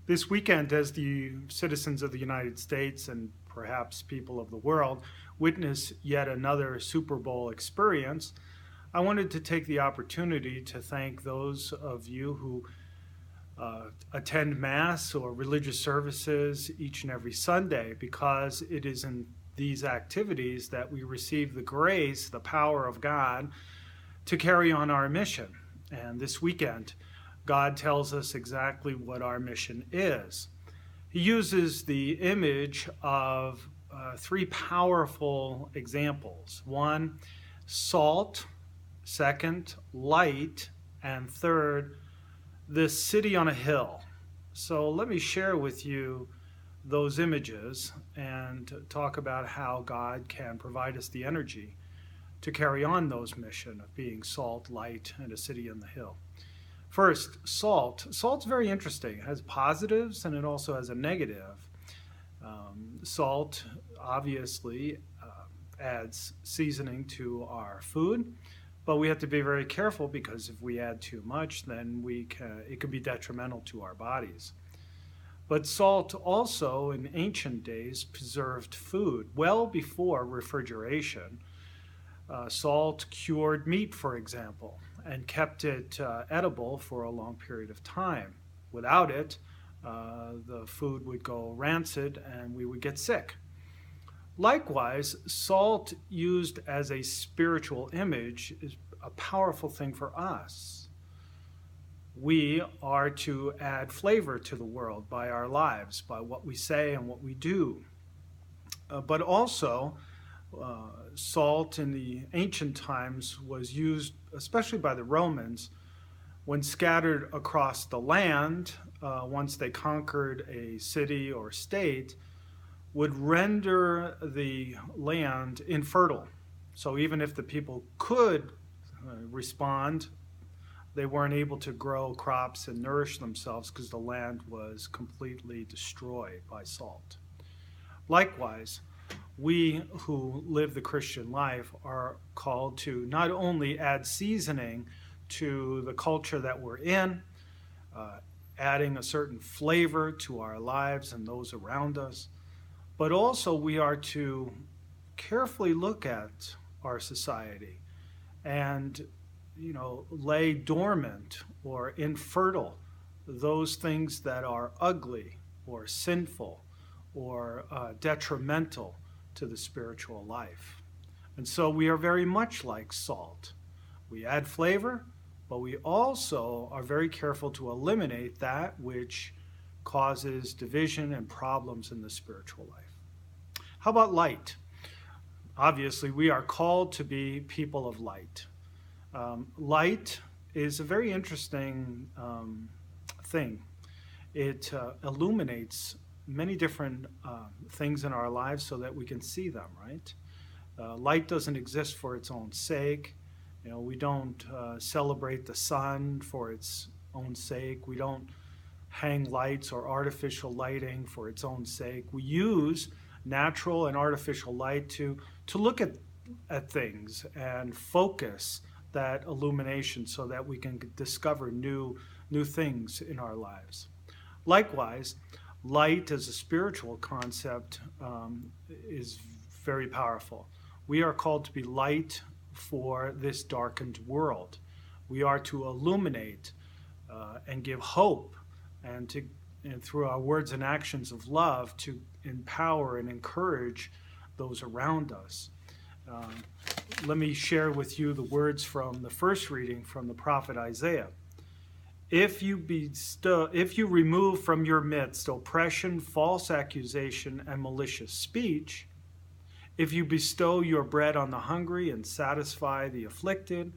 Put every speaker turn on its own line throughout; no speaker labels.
This weekend, as the citizens of the United States and perhaps people of the world witness yet another Super Bowl experience, I wanted to take the opportunity to thank those of you who attend Mass or religious services each and every Sunday, because it is in these activities that we receive the grace, the power of God to carry on our mission. And this weekend, God tells us exactly what our mission is. He uses the image of three powerful examples. One, salt. Second, light. And third, the city on a hill. So let me share with you those images and talk about how God can provide us the energy to carry on those mission of being salt, light, and a city on the hill. First, salt. Salt's very interesting. It has positives and it also has a negative. Salt obviously adds seasoning to our food, but we have to be very careful because if we add too much, then it can be detrimental to our bodies. But salt also in ancient days preserved food well before refrigeration. Salt cured meat, for example, and kept it edible for a long period of time. Without it, the food would go rancid and we would get sick. Likewise, salt used as a spiritual image is a powerful thing for us. We are to add flavor to the world by our lives, by what we say and what we do. But also, salt in the ancient times was used, especially by the Romans, when scattered across the land, once they conquered a city or state, would render the land infertile. So even if the people could respond, they weren't able to grow crops and nourish themselves because the land was completely destroyed by salt. Likewise, we who live the Christian life are called to not only add seasoning to the culture that we're in, adding a certain flavor to our lives and those around us, but also we are to carefully look at our society and lay dormant or infertile those things that are ugly or sinful or detrimental to the spiritual life. And so we are very much like salt. We add flavor, but we also are very careful to eliminate that which causes division and problems in the spiritual life. How about light? Obviously, we are called to be people of light. Light is a very interesting thing. It illuminates many different things in our lives so that we can see them, right? Light doesn't exist for its own sake. We don't celebrate the sun for its own sake. We don't hang lights or artificial lighting for its own sake. We use natural and artificial light to look at things and focus that illumination so that we can discover new things in our lives. Likewise, light as a spiritual concept is very powerful. We are called to be light for this darkened world. We are to illuminate and give hope and through our words and actions of love to empower and encourage those around us. Let me share with you the words from the first reading from the prophet Isaiah. If you remove from your midst oppression, false accusation, and malicious speech, if you bestow your bread on the hungry and satisfy the afflicted,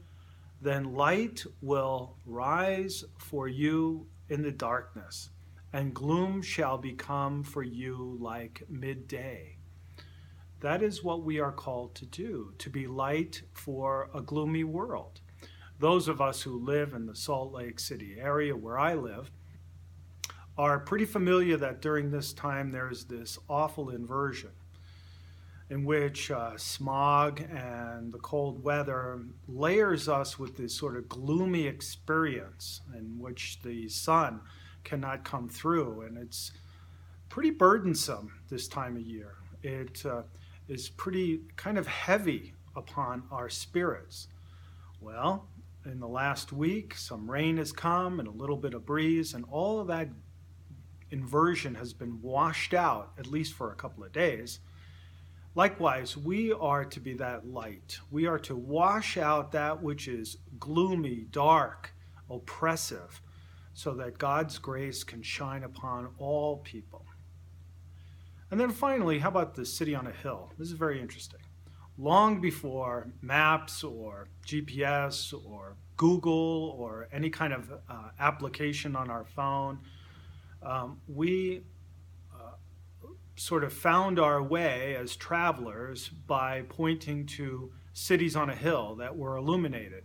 then light will rise for you in the darkness, and gloom shall become for you like midday. That is what we are called to do, to be light for a gloomy world. Those of us who live in the Salt Lake City area where I live are pretty familiar that during this time there's this awful inversion in which smog and the cold weather layers us with this sort of gloomy experience in which the sun cannot come through, and it's pretty burdensome this time of year. It is pretty kind of heavy upon our spirits. Well, in the last week, some rain has come and a little bit of breeze, and all of that inversion has been washed out, at least for a couple of days. Likewise, we are to be that light. We are to wash out that which is gloomy, dark, oppressive, so that God's grace can shine upon all people. And then finally, how about the city on a hill? This is very interesting. Long before maps or GPS or Google or any kind of application on our phone, we sort of found our way as travelers by pointing to cities on a hill that were illuminated.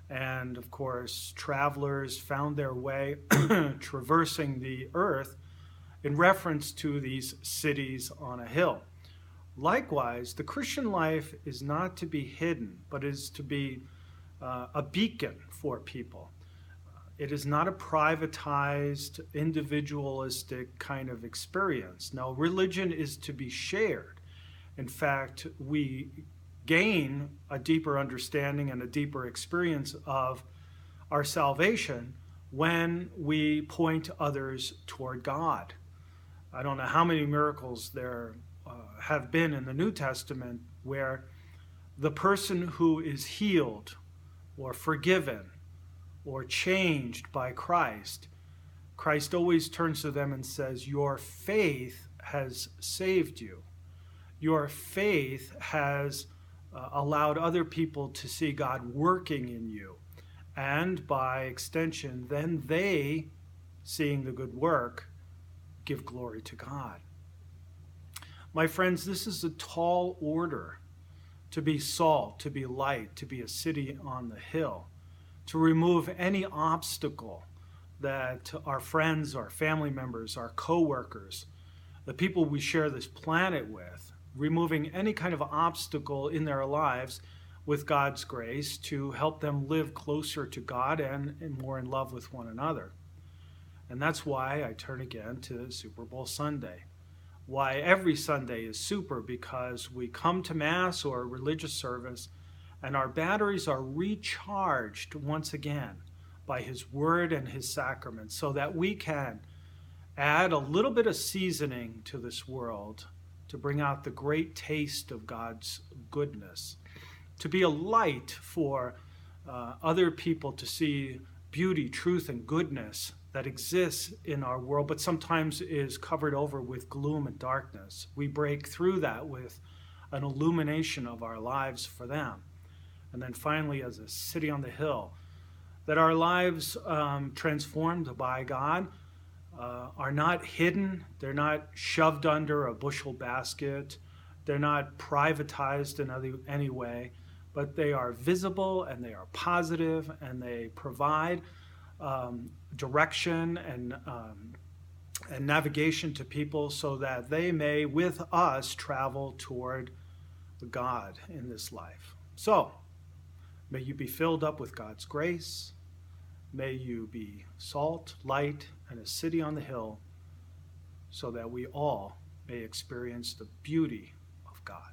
And of course, travelers found their way traversing the earth in reference to these cities on a hill. Likewise, the Christian life is not to be hidden, but is to be a beacon for people. It is not a privatized, individualistic kind of experience. No, religion is to be shared. In fact, we gain a deeper understanding and a deeper experience of our salvation when we point others toward God. I don't know how many miracles there have been in the New Testament where the person who is healed or forgiven or changed by Christ, Christ always turns to them and says, your faith has saved you. Your faith has allowed other people to see God working in you. And by extension, then they, seeing the good work, give glory to God. My friends, this is a tall order to be salt, to be light, to be a city on the hill, to remove any obstacle that our friends, our family members, our co-workers, the people we share this planet with, removing any kind of obstacle in their lives with God's grace to help them live closer to God and more in love with one another. And that's why I turn again to Super Bowl Sunday. Why every Sunday is super, because we come to Mass or a religious service and our batteries are recharged once again by His Word and His sacraments, so that we can add a little bit of seasoning to this world to bring out the great taste of God's goodness, to be a light for other people to see beauty, truth, and goodness that exists in our world, but sometimes is covered over with gloom and darkness. We break through that with an illumination of our lives for them. And then finally, as a city on the hill, that our lives transformed by God are not hidden. They're not shoved under a bushel basket. They're not privatized in any way, but they are visible and they are positive, and they provide direction and navigation to people so that they may, with us, travel toward God in this life. So, may you be filled up with God's grace. May you be salt, light, and a city on the hill, so that we all may experience the beauty of God.